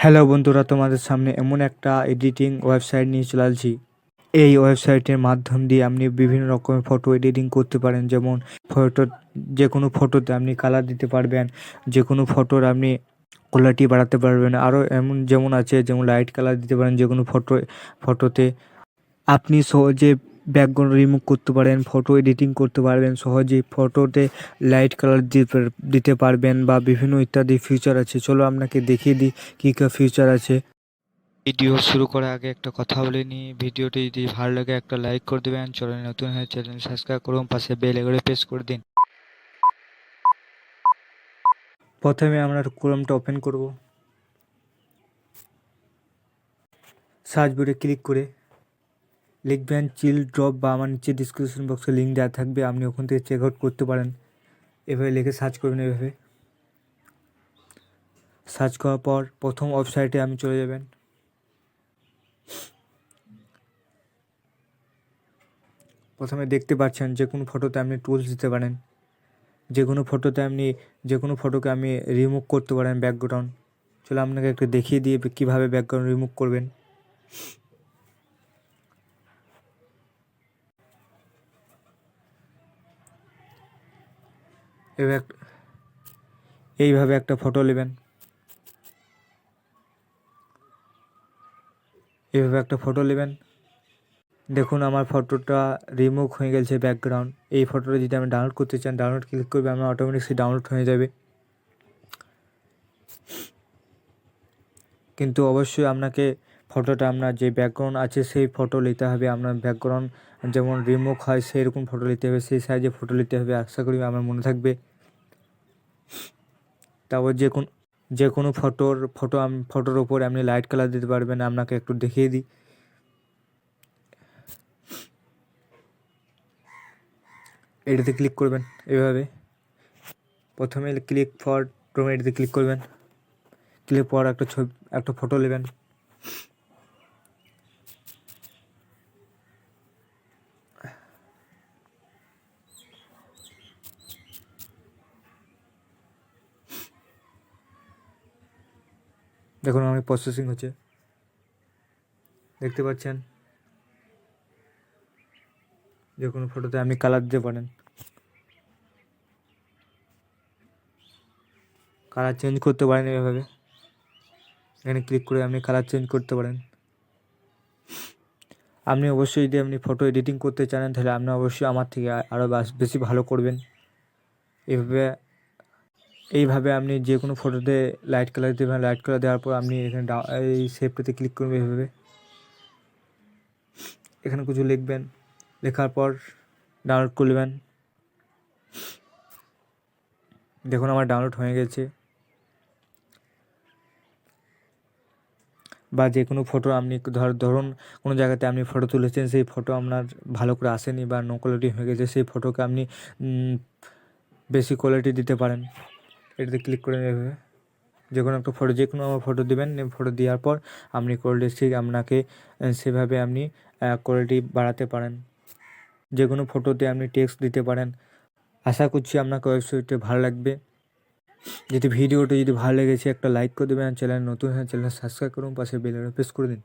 Hello বন্ধুরা, তোমাদের সামনে এমন একটা এডিটিং ওয়েবসাইট নিয়ে চলে আসছি। এই ওয়েবসাইটের মাধ্যম দিয়ে আপনি বিভিন্ন রকমের ফটো এডিটিং করতে পারেন। যেমন ফটো, যে কোনো ফটোতে আপনি কালার দিতে পারবেন, যে কোনো ফটোর আপনি কোয়ালিটি বাড়াতে পারবেন। আরও যেমন আছে, যেমন লাইট কালার দিতে পারেন যে কোনো ফটোতে। আপনি সহজে ব্যাকগ্রাউন্ড রিমুভ করতে পারেন, ফটো এডিটিং করতে পারবেন সহজেই, ফটোতে লাইট কালার দিতে পারবেন বা বিভিন্ন ইত্যাদি ফিচার আছে। চলো আপনাকে দেখিয়ে দিই কী কী ফিচার আছে। ভিডিও শুরু করার আগে একটা কথা বলে নিই, ভিডিওটি যদি ভালো লাগে একটা লাইক করে দেবেন, চ্যানেল নতুন হয়ে চ্যানেল সাবস্ক্রাইব করুন, পাশে বেল আইকনে প্রেস করে দিন। প্রথমে আমরা ক্রোমটা ওপেন করব, সার্চ বারে ক্লিক করে লিখবেন চিল ড্রপ, বা আমার নিচে ডিসক্রিপশন বক্সে লিঙ্ক দেওয়া থাকবে, আপনি ওখান থেকে চেক আউট করতে পারেন। এভাবে লিখে সার্চ করবেন। এভাবে সার্চ করার পর প্রথম ওয়েবসাইটে আপনি চলে যাবেন। প্রথমে দেখতে পাচ্ছেন যে কোনো ফটোতে আপনি টুলস দিতে পারেন, যে কোনো ফটোকে আপনি রিমুভ করতে পারেন ব্যাকগ্রাউন্ড। চলো আপনাকে একটু দেখিয়ে দিয়ে কীভাবে ব্যাকগ্রাউন্ড রিমুভ করবেন। এইভাবে একটা ফটো নেবেন, দেখুন আমার ফটোটা রিমুভ হয়ে গেছে ব্যাকগ্রাউন্ড। এই ফটোটা যদি আমি ডাউনলোড করতে চান, ডাউনলোড ক্লিক করবে, আমার অটোমেটিক ডাউনলোড হয়ে যাবে। কিন্তু অবশ্যই আপনাকে ফটোটা, আপনার যে ব্যাকগ্রাউন্ড আছে সেই ফটো নিতে হবে। আপনার ব্যাকগ্রাউন্ড যেমন রিমুভ হয় সেই রকম ফটো নিতে হবে, সেই সাইজে ফটো নিতে হবে। আশা করি আমার মনে থাকবে। তারপর যে কোনো ফটোর ওপরে আপনি লাইট কালার দিতে পারবেন। আপনাকে একটু দেখিয়ে দিই। এটাতে ক্লিক করবেন এভাবে। প্রথমে ক্লিক ফর ক্রোম, এটাতে ক্লিক করবেন। ক্লিক পর একটা ফটো নেবেন। দেখুন আমি প্রসেসিং হচ্ছে, দেখতে পাচ্ছেন। যে কোনো ফটোতে আপনি কালার দিতে পারেন, কালার চেঞ্জ করতে পারেন। এভাবে এখানে ক্লিক করে আপনি কালার চেঞ্জ করতে পারেন। আপনি অবশ্যই যদি আপনি ফটো এডিটিং করতে চান তাহলে আপনি অবশ্যই আমার থেকে আরও বেশি ভালো করবেন। এইভাবে আপনি যে কোনো ফটোতে লাইট কালার দেবেন। লাইট কালার দেওয়ার পর আপনি এখানে এই সেভটাতে ক্লিক করবেন। এইভাবে এখানে কিছু লিখবেন, লেখার পর ডাউনলোড করবেন। দেখুন আমার ডাউনলোড হয়ে গেছে। বা যে কোনো ফটো আপনি ধরুন কোনো জায়গাতে আপনি ফটো তুলেছেন, সেই ফটো আপনার ভালো করে আসেনি বা নো কোয়ালিটি হয়ে গেছে, সেই ফটোকে আপনি বেশি কোয়ালিটি দিতে পারেন। এটাতে ক্লিক করে এভাবে যে কোনো ফটো দেবেন। ফটো দেওয়ার পর আপনি কোয়ালিটি ঠিক আপনাকে সেভাবে আপনি কোয়ালিটি বাড়াতে পারেন। যে কোনো ফটোতে আপনি টেক্সট দিতে পারেন। আশা করছি আপনাকে ওয়েবসাইটটা ভালো লাগবে। ভিডিওটি যদি ভালো লেগেছে একটা লাইক করে দেবেন, চ্যানেল নতুন হয়ে চ্যানেল সাবস্ক্রাইব করুন, পাশে বেল আইকন প্রেস করে দিন।